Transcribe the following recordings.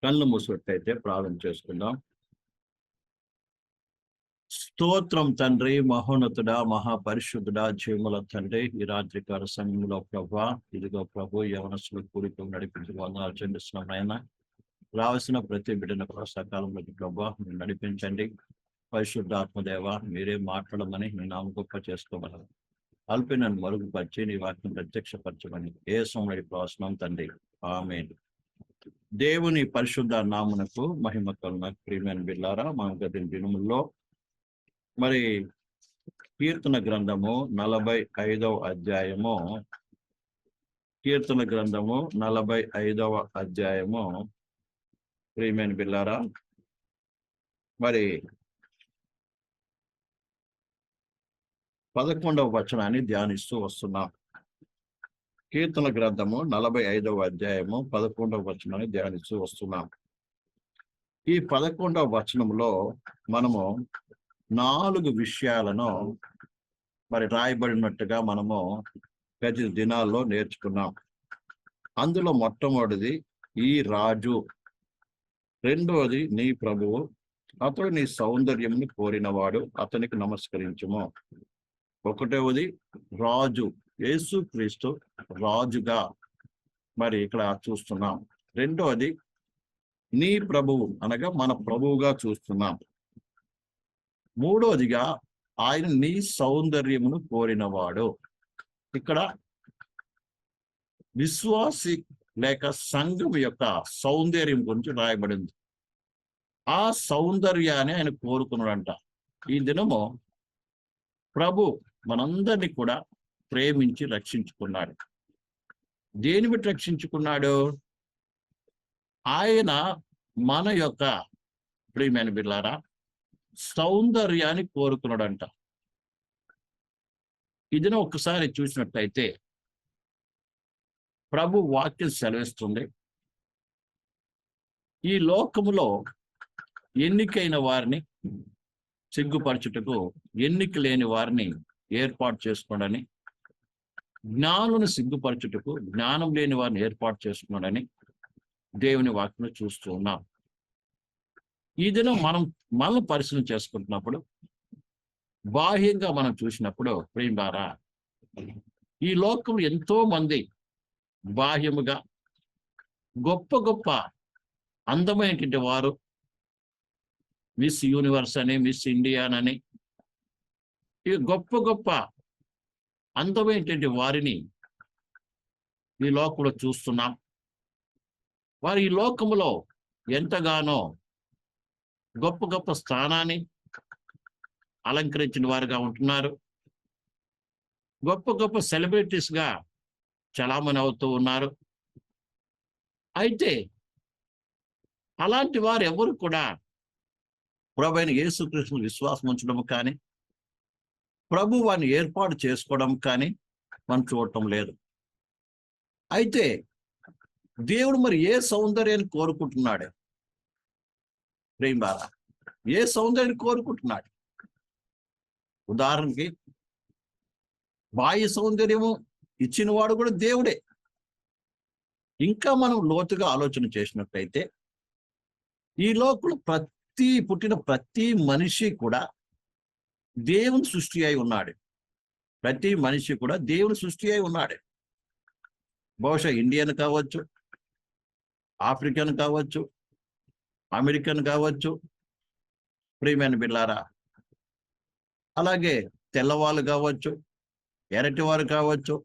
కళ్ళు మూసినట్టయితే ప్రార్థన చేసుకుందాం. స్తోత్రం తండ్రి, మహోన్నతుడా, మహాపరిశుద్ధుడా, జీవముల తండ్రి, ఈ రాత్రికాల సమయంలో ప్రభా, ఇదిగో ప్రభు యవనస్తులు కూడిక నడిపించి వందనాలు చెల్లిస్తున్నాం నాయన. రావాల్సిన ప్రతి బిడ్డను కూడా సకాలంలోకి ప్రభా మీరు నడిపించండి. పరిశుద్ధాత్మదేవ మీరే మాట్లాడమని మీ నామం గొప్ప చేసుకోగలరు. అల్పినను మరుగుపరిచి నీ వాక్యం ప్రత్యక్షపరచమని యేసునామములో ప్రార్థిస్తున్నాం తండ్రి, ఆమేన్. దేవుని పరిశుద్ధ నామమునకు మహిమ కలుగును. ప్రియమైన బిడ్డలారా, మన గత దినముల్లో మరి కీర్తన గ్రంథము 45వ అధ్యాయము, కీర్తన గ్రంథము 45వ అధ్యాయము, ప్రియమైన బిడ్డలారా, మరి 11వ వచనాన్ని ధ్యానిస్తూ వస్తున్నాం. కీర్తన గ్రంథము 45వ అధ్యాయము 11వ వచనాన్ని ధ్యానిస్తూ వస్తున్నాం. ఈ 11వ వచనంలో మనము 4 విషయాలను మరి రాయబడినట్టుగా మనము గత దినాల్లో నేర్చుకున్నాం. అందులో మొట్టమొదటిది ఈ రాజు, రెండవది నీ ప్రభువు, అతడు నీ సౌందర్యమును కోరినవాడు, అతనికి నమస్కరించుము. ఒకటవది రాజు, యేసుక్రీస్తు రాజుగా మరి ఇక్కడ చూస్తున్నాం. రెండవది నీ ప్రభువు, అనగా మన ప్రభువుగా చూస్తున్నాం. మూడవదిగా ఆయన నీ సౌందర్యమును కోరినవాడు. ఇక్కడ విశ్వాసి లేక సంఘం యొక్క సౌందర్యం గురించి రాయబడింది. ఆ సౌందర్యాన్ని ఆయన కోరుకున్నాడంట. ఈ దినము ప్రభు మనందరినీ కూడా ప్రేమించి రక్షించుకున్నాడు. దేని బట్టి రక్షించుకున్నాడు? ఆయన మన యొక్క ప్రియమైన బిడ్డలారా సౌందర్యాన్ని కోరుకున్నాడంట. ఇది ఒక్కసారి చూసినట్లయితే ప్రభు వాక్యం సెలవిస్తుంది, ఈ లోకములో ఎన్నికైన వారిని సిగ్గుపరచుటకు ఎన్నిక లేని వారిని ఏర్పాటు చేసుకోవడని, జ్ఞానులను సిగ్గుపరచుటకు జ్ఞానం లేని వారిని ఏర్పాటు చేసుకున్నాడని దేవుని వాక్యం చూస్తూ ఉన్నాం. ఈ దినం మనం పరిశీలన చేసుకుంటున్నప్పుడు, బాహ్యంగా మనం చూసినప్పుడు ప్రియులారా, ఈ లోకంలో ఎంతో మంది బాహ్యముగా గొప్ప గొప్ప అందమైనటువంటి వారు, మిస్ యూనివర్స్ అని, మిస్ ఇండియానని, ఈ గొప్ప గొప్ప అందమైనటువంటి వారిని ఈ లోకంలో చూస్తున్నాం. వారు ఈ లోకములో ఎంతగానో గొప్ప గొప్ప స్థానాన్ని అలంకరించిన వారుగా ఉంటున్నారు. గొప్ప గొప్ప సెలబ్రిటీస్గా చలామణి అవుతూ ఉన్నారు. అయితే అలాంటి వారు ఎవరు కూడా ప్రభువైన యేసుక్రీస్తును విశ్వాసం ఉంచడం కానీ, ప్రభు వారిని ఏర్పాటు చేసుకోవడం కానీ మనం చూడటం లేదు. అయితే దేవుడు మరి ఏ సౌందర్యాన్ని కోరుకుంటున్నాడు? ప్రేమ, ఏ సౌందర్యాన్ని కోరుకుంటున్నాడు? ఉదాహరణకి బాహ్య సౌందర్యము ఇచ్చిన వాడు కూడా దేవుడే. ఇంకా మనం లోతుగా ఆలోచన చేసినట్లయితే ఈ లోకంలో పుట్టిన ప్రతి మనిషి కూడా దేవుని సృష్టి అయి ఉన్నాడు. ప్రతి మనిషి కూడా దేవుని సృష్టి అయి ఉన్నాడు. బహుశా ఇండియన్ కావచ్చు, ఆఫ్రికన్ కావచ్చు, అమెరికన్ కావచ్చు, ప్రియమైన బిడ్డలారా, అలాగే తెల్లవాళ్ళు కావచ్చు, ఎర్రటి వారు కావచ్చు,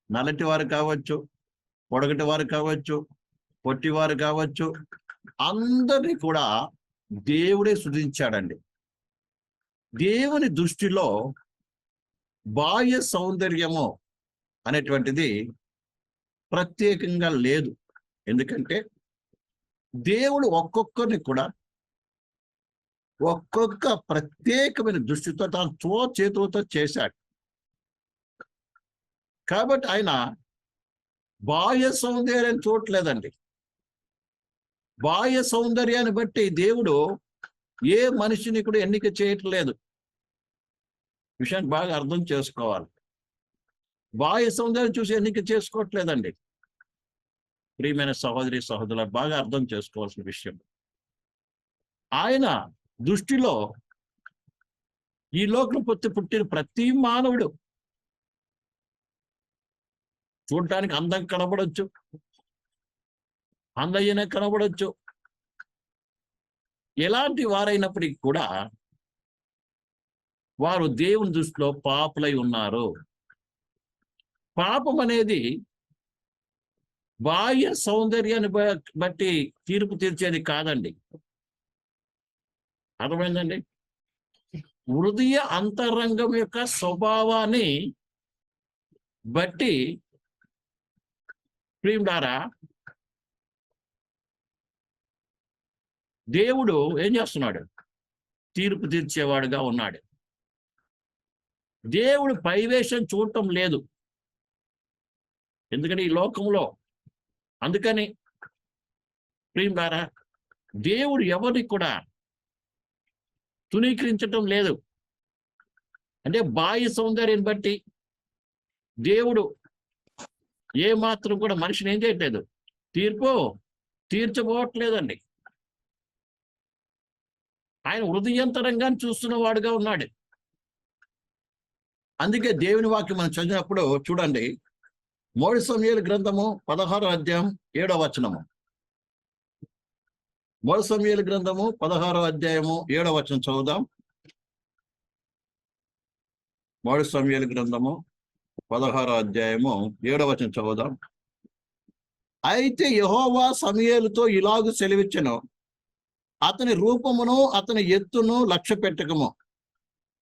నల్లటి వారు కావచ్చు, పొడగటి వారు కావచ్చు, పొట్టివారు కావచ్చు, అందరినీ కూడా దేవుడే సృజించాడండి. దేవుని దృష్టిలో బాహ్య సౌందర్యము అనేటువంటిది ప్రత్యేకంగా లేదు. ఎందుకంటే దేవుడు ఒక్కొక్కరిని కూడా ఒక్కొక్క ప్రత్యేకమైన దృష్టితో తాను చేతులతో చేశాడు. కాబట్టి ఆయన బాహ్య సౌందర్యాన్ని చూడట్లేదండి. బాహ్య సౌందర్యాన్ని బట్టి దేవుడు ఏ మనిషిని కూడా ఎన్నిక చేయట్లేదు. విషయాన్ని బాగా అర్థం చేసుకోవాలి. బాహ్య సౌందర్యం చూసి ఎన్నిక చేసుకోవట్లేదండి. ప్రియమైన సహోదరి సహోదరులు బాగా అర్థం చేసుకోవాల్సిన విషయం. ఆయన దృష్టిలో ఈ లోకం పుట్టిన ప్రతి మానవుడు చూడటానికి అందం కనబడొచ్చు, అందయ్యనే కనబడొచ్చు, ఎలాంటి వారైనప్పటికీ కూడా వారు దేవుని దృష్టిలో పాపులై ఉన్నారు. పాపం అనేది బాహ్య సౌందర్యాన్ని బట్టి తీర్పు తీర్చేది కాదండి. అర్థమైందండి? హృదయ అంతరంగం యొక్క స్వభావాన్ని బట్టి ప్రియులారా దేవుడు ఏం చేస్తున్నాడు? తీర్పు తీర్చేవాడుగా ఉన్నాడు. దేవుడు పైవేషం చూడటం లేదు. ఎందుకని ఈ లోకంలో, అందుకని ప్రియులారా దేవుడు ఎవరిని కూడా తునీకరించటం లేదు. అంటే బాహ్య సౌందర్యాన్ని బట్టి దేవుడు ఏ మాత్రం కూడా మనిషిని ఏం చేయట్లేదు, తీర్చబోవట్లేదండి. ఆయన హృదయంతరంగాన్ని చూస్తున్న వాడుగా ఉన్నాడు. అందుకే దేవుని వాక్యం మనం చదివినప్పుడు చూడండి, 3 సమూయేలు గ్రంథము 16వ అధ్యాయం 7వ వచనము. 3 సమూయేలు గ్రంథము 16వ అధ్యాయము 7వ వచనం చదువుదాం. 3 సమూయేలు గ్రంథము 16వ అధ్యాయము 7వ వచనం చదువుదాం. అయితే యెహోవా సమూయేలుతో ఇలాగు సెలవిచ్చెను, అతని రూపమును అతని ఎత్తును లక్ష్య పెట్టకము.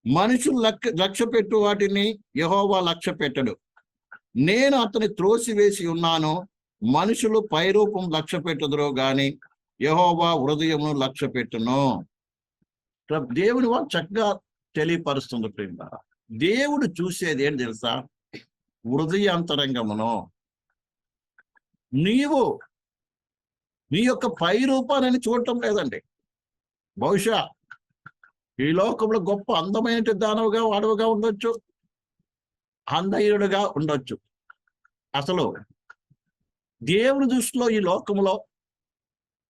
మనుషులు లక్ష్య పెట్టు వాటిని యెహోవా లక్ష్య పెట్టడు. నేను అతని త్రోసివేసి ఉన్నాను. మనుషులు పైరూపం లక్ష్య పెట్టుదురో గాని యెహోవా హృదయమును లక్ష్య పెట్టును. దేవుని వాళ్ళు చక్కగా తెలియపరుస్తుంది ప్రేమ. దేవుడు చూసేది ఏంటి తెలుసా? హృదయాంతరంగమును. నీవు నీ యొక్క పై రూపాన్ని చూడటం లేదండి. బహుశా ఈ లోకంలో గొప్ప అందమైన దానవుగా వాడవుగా ఉండొచ్చు, అందయుడుగా ఉండొచ్చు. అసలు దేవుని దృష్టిలో ఈ లోకంలో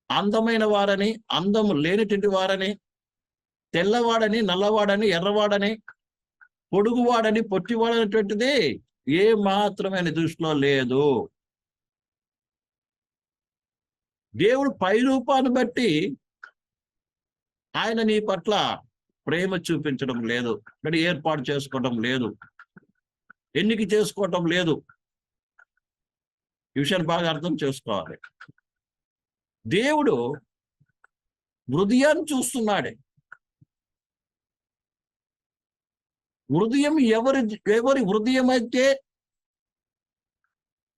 అందమైన వారని, అందము లేనిటువంటి వారని, తెల్లవాడని, నల్లవాడని, ఎర్రవాడని, పొడుగువాడని, పొట్టివాడనేటువంటిది ఏ మాత్రమైన దృష్టిలో లేదు. దేవుడు పై రూపాన్ని బట్టి ఆయన నీ పట్ల ప్రేమ చూపించడం లేదు, కానీ ఏర్పాటు చేసుకోవటం లేదు, ఎన్నిక చేసుకోవటం లేదు. ఈ విషయాన్ని బాగా అర్థం చేసుకోవాలి. దేవుడు హృదయాన్ని చూస్తున్నాడే. హృదయం ఎవరి హృదయం అయితే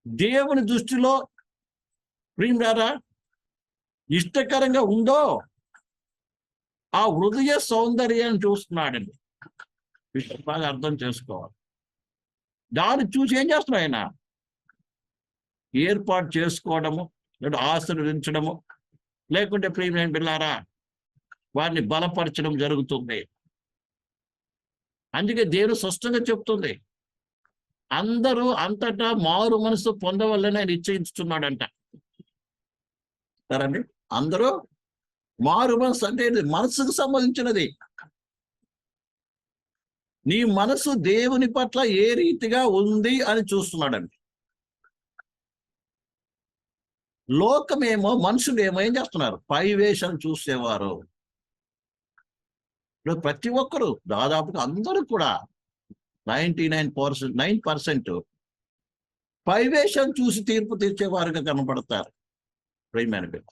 దేవుని దృష్టిలో ప్రియులారా ఇష్టకరంగా ఉందో ఆ హృదయ సౌందర్యాన్ని చూస్తున్నాడండి. విషయం బాగా అర్థం చేసుకోవాలి. దాన్ని చూసి ఏం చేస్తున్నాడు ఆయన? ఏర్పాటు చేసుకోవడము, లేదా ఆశీర్వదించడము, లేకుంటే ప్రియమైన బిడ్డలారా వారిని బలపరచడం జరుగుతుంది. అందుకే దేవుడు స్పష్టంగా చెప్తుంది, అందరూ అంతటా మారు మనసు పొందవల్లని ఆయన నిశ్చయించుతున్నాడంట. సరండి, అందరూ మారు మనసు అంటే మనసుకు సంబంధించినది. నీ మనసు దేవుని పట్ల ఏ రీతిగా ఉంది అని చూస్తున్నాడండి. లోకమేమో, మనుషులేమో ఏం చేస్తున్నారు? పై వేషం చూసేవారు. ఇప్పుడు ప్రతి ఒక్కరు, దాదాపుగా అందరూ కూడా 9% పై వేషం చూసి తీర్పు తీర్చేవారుగా కనబడతారు ప్రియమైన బిడ్డ.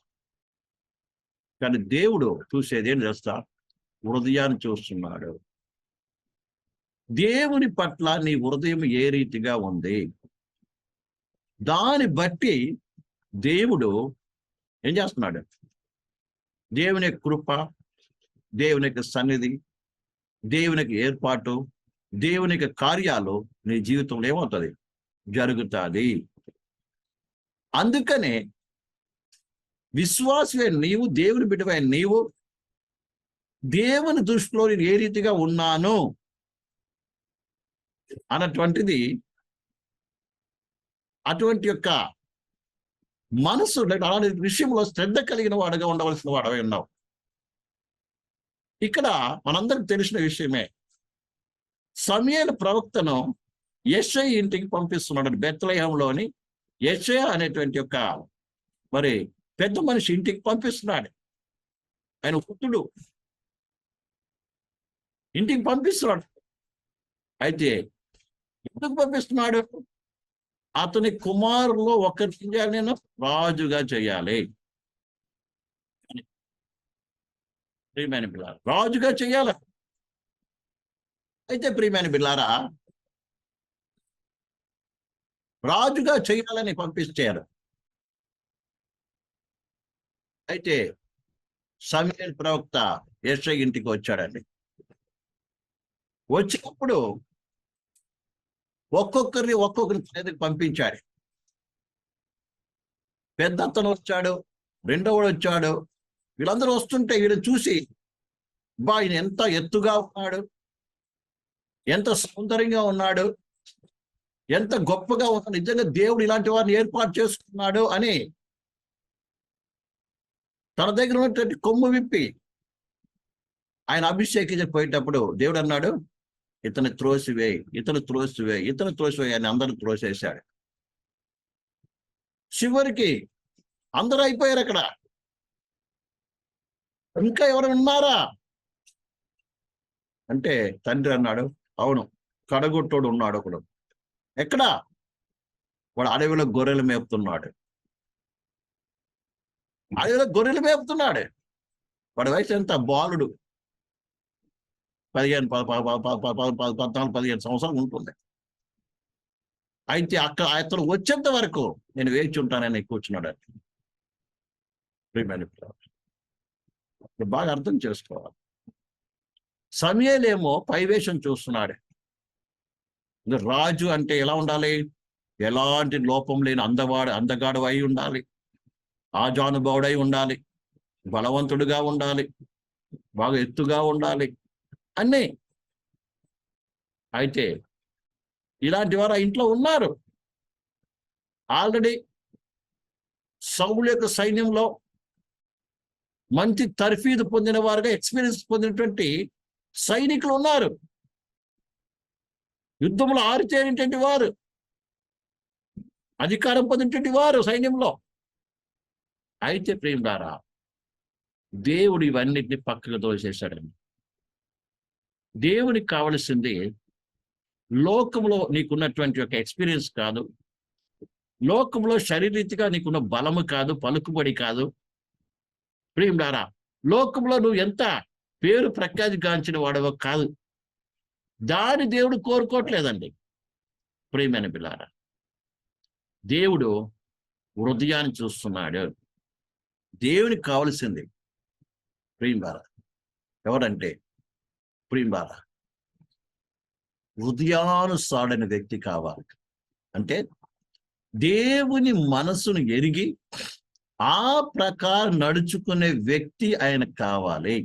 కానీ దేవుడు చూసేది ఏం చేస్తా? హృదయాన్ని చూస్తున్నాడు. దేవుని పట్ల నీ హృదయం ఏ రీతిగా ఉంది, దాన్ని బట్టి దేవుడు ఏం చేస్తున్నాడు? దేవుని కృప, దేవుని సన్నిధి, దేవుని ఏర్పాటు, దేవుని కార్యాలు నీ జీవితంలో ఏమవుతుంది? జరుగుతుంది. అందుకనే విశ్వాసమైన నీవు, దేవుని బిడ్డమైన నీవు దేవుని దృష్టిలో నేను ఏ రీతిగా ఉన్నాను అన్నటువంటిది, అటువంటి యొక్క మనసు అలాంటి విషయంలో శ్రద్ధ కలిగిన వాడుగా ఉండవలసిన వాడవై ఉన్నావు. ఇక్కడ మనందరికి తెలిసిన విషయమే, సమూయేలు ప్రవక్తను యెషయి ఇంటికి పంపిస్తున్నాడు. బెత్లెహేంలోని యెషయా అనేటువంటి యొక్క మరి పెద్ద మనిషి ఇంటికి పంపిస్తున్నాడు. ఆయన పుత్రుడు ఇంటికి పంపిస్తున్నాడు. అయితే ఎందుకు పంపిస్తున్నాడు? అతని కుమారులో ఒకరిని నేను రాజుగా చేయాలి. ప్రియమైన బిడ్డలారా, రాజుగా చేయాలి. అయితే ప్రియమైన బిడ్డలారా, రాజుగా చేయాలని పంపించారు. అయితే సమూయేలు ప్రవక్త యెషయి ఇంటికి వచ్చాడండి. వచ్చినప్పుడు ఒక్కొక్కరిని దగ్గరికి పంపించాడు. పెద్ద అతను వచ్చాడు, రెండవడు వచ్చాడు. వీళ్ళందరూ వస్తుంటే వీళ్ళని చూసి, ఆయన ఎంత ఎత్తుగా ఉన్నాడు, ఎంత సౌందర్యంగా ఉన్నాడు, ఎంత గొప్పగా ఉన్నాడు, నిజంగా దేవుడు ఇలాంటి వారిని ఏర్పాటు చేసుకున్నాడు అని తన దగ్గర ఉన్నటువంటి కొమ్ము విప్పి ఆయన అభిషేకించపోయేటప్పుడు దేవుడు అన్నాడు, ఇతను త్రోసివేయి, ఇతను త్రోసివేయి, ఇతను త్రోసివేయి అని అందరూ త్రోసేశాడు. చివరికి అందరూ అయిపోయారు. అక్కడ ఇంకా ఎవరు ఉన్నారా అంటే తండ్రి అన్నాడు, అవును, కడగొట్టోడు ఉన్నాడు ఒకడు. ఎక్కడ? వాడు అడవిలో గొర్రెలు మేపుతున్నాడు. అడవిలో గొర్రెలు మేపుతున్నాడు. వాడి వయసు ఎంత? బాలుడు, 14 సంవత్సరాలు ఉంటుంది. అయితే అతను వచ్చేంత వరకు నేను వేచి ఉంటానని కూర్చున్నాడు. బాగా అర్థం చేసుకోవాలి. సమూయేలేమో పైవేషం చూస్తున్నాడు. రాజు అంటే ఎలా ఉండాలి? ఎలాంటి లోపం లేని అందగాడు అయి ఉండాలి, ఆజానుభావుడై ఉండాలి, బలవంతుడుగా ఉండాలి, బాగా ఎత్తుగా ఉండాలి అన్నీ. అయితే ఇలాంటి వారు ఆ ఇంట్లో ఉన్నారు. ఆల్రెడీ సౌలు యొక్క సైన్యంలో మంచి తర్ఫీదు పొందిన వారుగా, ఎక్స్పీరియన్స్ పొందినటువంటి సైనికులు ఉన్నారు. యుద్ధంలో ఆరితేరినటువంటి వారు, అధికారం పొందినటువంటి వారు సైన్యంలో. అయితే ప్రియులారా, దేవుడు ఇవన్నిటిని పక్కకు తోసేశాడండి. దేవునికి కావలసింది లోకంలో నీకున్నటువంటి ఒక ఎక్స్పీరియన్స్ కాదు, లోకంలో శరీరీతిగా నీకున్న బలము కాదు, పలుకుబడి కాదు. ప్రియులారా, లోకంలో నువ్వు ఎంత పేరు ప్రఖ్యాతి గాంచిన వాడవో కాదు. దాని దేవుడు కోరుకోవట్లేదండి. ప్రియమైన బిడ్డలారా, దేవుడు హృదయాన్ని చూస్తున్నాడు. దేవునికి కావలసింది ప్రియులారా ఎవరంటే, ప్రియులారా, హృదయానుసారైన వ్యక్తి కావాలి. అంటే దేవుని మనసును ఎరిగి ఆ ప్రకారం నడుచుకునే వ్యక్తి ఆయన కావాలి.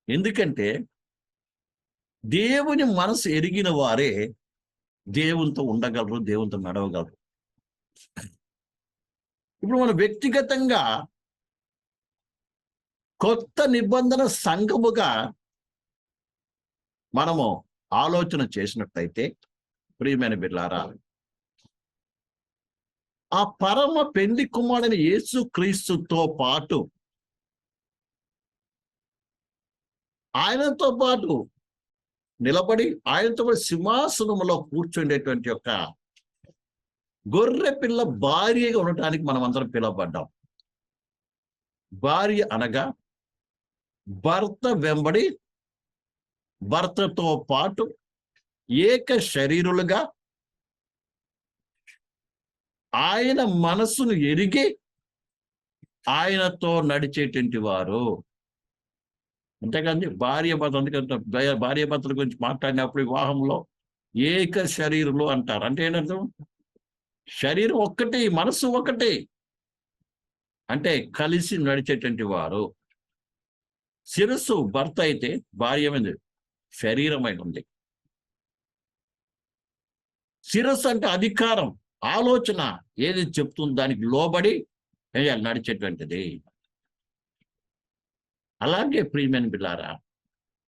ఎందుకంటే దేవుని మనసు ఎరిగిన వారే దేవునితో ఉండగలరు, దేవునితో నడవగలరు. ఇప్పుడు మనం వ్యక్తిగతంగా కొత్త నిబంధన సంఘముగా మనము ఆలోచన చేసినట్లయితే, ప్రియమైన బిడ్డలారా, ఆ పరమ పెండ్లి కుమారుడైన యేసు క్రీస్తుతో పాటు, ఆయనతో పాటు నిలబడి, ఆయనతో పాటు సింహాసనములో కూర్చుండేటువంటి యొక్క గొర్రె పిల్ల భార్యగా ఉండటానికి మనం అందరం పిలువబడ్డాం. భార్య అనగా భర్త వెంబడి, భర్తతో పాటు ఏక శరీరులుగా ఆయన మనసును ఎరిగి ఆయనతో నడిచేటువంటి వారు. అంతేకాదు భార్య భర్త, అందుకంటే భార్య భర్తల గురించి మాట్లాడినప్పుడు వివాహంలో ఏక శరీరులు అంటారు. అంటే ఏంటంటే శరీరం ఒక్కటి, మనసు ఒకటి, అంటే కలిసి నడిచేటువంటి వారు. శిరస్సు భర్త అయితే భార్య మీద శరీరమై ఉంది. శిరస్సు అంటే అధికారం, ఆలోచన ఏది చెప్తుందో దానికి లోబడి నడిచేటువంటిది. అలాగే ప్రియమైన బిడ్డలారా,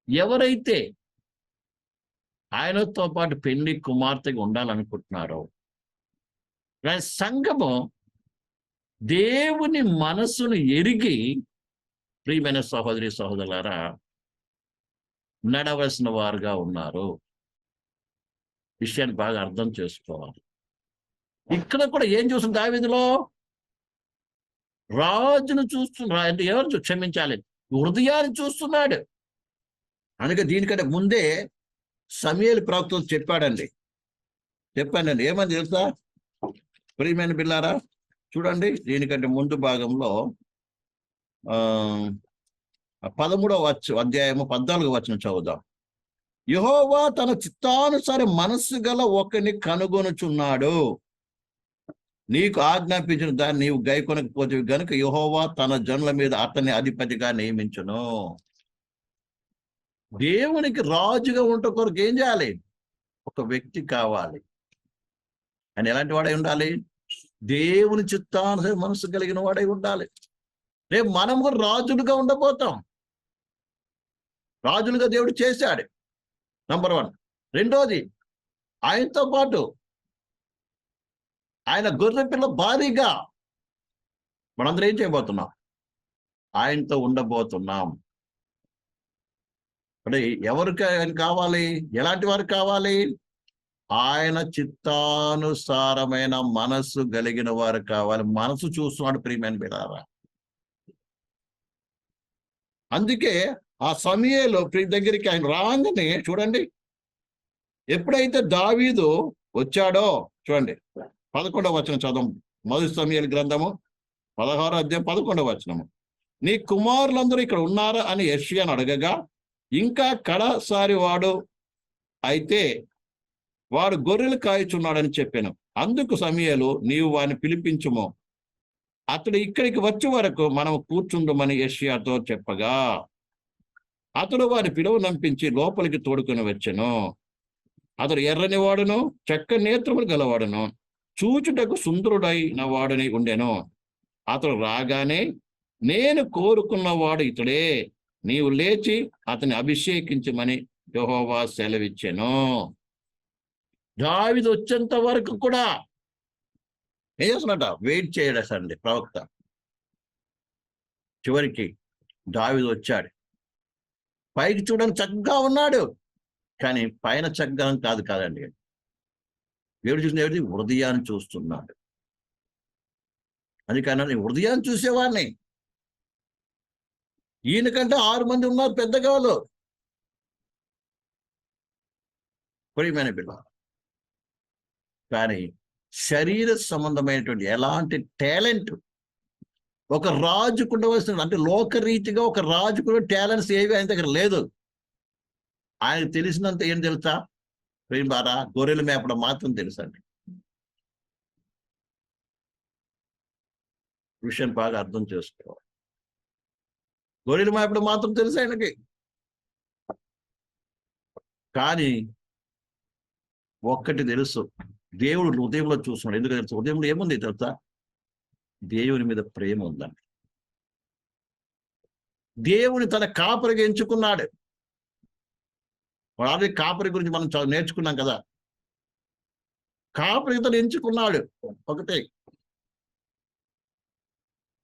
ఎవరైతే ఆయనతో పాటు పెళ్లి కుమార్తెగా ఉండాలనుకుంటున్నారో, సంఘము దేవుని మనస్సును ఎరిగి ప్రియమైన సహోదరి సహోదరులారా నడవలసిన వారుగా ఉన్నారు. విషయాన్ని బాగా అర్థం చేసుకోవాలి. ఇక్కడ కూడా ఏం చూస్తుంది దావీదులో? రాజును చూస్తున్నాడు. అంటే ఎవరు క్షమించాలి, హృదయాన్ని చూస్తున్నాడు. అందుకే దీనికంటే ముందే సమూయేలు ప్రవక్త చెప్పాడండి. ఏమని తెలుసా ప్రియమైన బిడ్డలారా? చూడండి, దీనికంటే ముందు భాగంలో 13వ అధ్యాయము 14వ వచనం చదువుదాం. యెహోవా తన చిత్తానుసార మనస్సు గల ఒకని కనుగొనుచున్నాడు, నీకు ఆజ్ఞాపించిన దాన్ని నీవు గైకొనకపోతే గనుక యెహోవా తన జనుల మీద అతన్ని అధిపతిగా నియమించును. దేవునికి రాజుగా ఉంట కొరకు ఏం చేయాలి? ఒక వ్యక్తి కావాలి. అని ఎలాంటి వాడై ఉండాలి? దేవుని చిత్తానుసార మనసు కలిగిన వాడై ఉండాలి. రేపు మనం కూడా రాజులుగా ఉండబోతాం. రాజులుగా దేవుడు చేశాడు, నంబర్ 1. రెండోది, ఆయనతో పాటు ఆయన గొర్రె పిల్ల భారీగా మనందరం ఏం చేయబోతున్నాం? ఆయనతో ఉండబోతున్నాం. అంటే ఎవరికి ఆయన కావాలి? ఎలాంటి వారు కావాలి? ఆయన చిత్తానుసారమైన మనస్సు కలిగిన వారు కావాలి. మనసు చూస్తున్నాడు ప్రియమైన బిడ్డలారా. అందుకే ఆ సమూయేలు దగ్గరికి ఆయన రాగానే చూడండి, ఎప్పుడైతే దావీదు వచ్చాడో చూడండి, 11వ వచనం చదవం. మొదటి సమూయేలు గ్రంథము 16వ అధ్యాయం 11వ వచనము. నీ కుమారులందరూ ఇక్కడ ఉన్నారా అని యెషయాను అడగగా, ఇంకా కడసారి వాడు అయితే వాడు గొర్రెలు కాయచున్నాడని చెప్పాను. అందుకు సమూయేలు, నీవు వాడిని పిలిపించుము, అతడు ఇక్కడికి వచ్చే వరకు మనం కూర్చుండమని యెషయాతో చెప్పగా, అతడు వారి పిలువనంపించి లోపలికి తోడుకొని వచ్చెను. అతడు ఎర్రని వాడును, చెక్క నేత్రములు గలవాడును, చూచుటకు సుందరుడైన వాడుని ఉండెను. అతడు రాగానే, నేను కోరుకున్నవాడు ఇతడే, నీవు లేచి అతన్ని అభిషేకించమని యెహోవా సెలవిచ్చెను. దావీదు వచ్చేంత వరకు కూడా ఏం చేస్తున్నట? వెయిట్ చేయడండి ప్రవక్త. చివరికి దావీదు వచ్చాడు. పైకి చూడడానికి చక్కగా ఉన్నాడు, కానీ పైన చక్కగా కాదండి. దేవుడు చూసిన ఎవరి హృదయాన్ని చూస్తున్నాడు. అందుకని హృదయాన్ని చూసేవాడిని. ఈయనకంటే 6 మంది ఉన్నారు పెద్దగా వాళ్ళు. ప్రియమైన బిడ్డ, కానీ శరీర సంబంధమైనటువంటి ఎలాంటి టాలెంట్ ఒక రాజుకు ఉండవలసిన, అంటే లోకరీతిగా ఒక రాజుకు టాలెంట్స్ ఏవి ఆయన దగ్గర లేదు. ఆయనకు తెలిసినంత ఏం తెలుసా ప్రియమారా? గొర్రెలు మేపడం మాత్రం తెలుసండి. విషయం బాగా అర్థం చేసుకోవాలి. గొర్రెలు మేపడం మాత్రం తెలుసు ఆయనకి. కానీ ఒక్కటి తెలుసు, దేవుడు హృదయంలో చూస్తున్నాడు. ఎందుకు తెలుసు? హృదయంలో ఏముంది తెలుసా? దేవుని మీద ప్రేమ ఉందండి. దేవుని తన కాపరిగా ఎంచుకున్నాడు. ఆల్రెడీ కాపరి గురించి మనం నేర్చుకున్నాం కదా. కాపరి తను ఎంచుకున్నాడు. ఒకటే,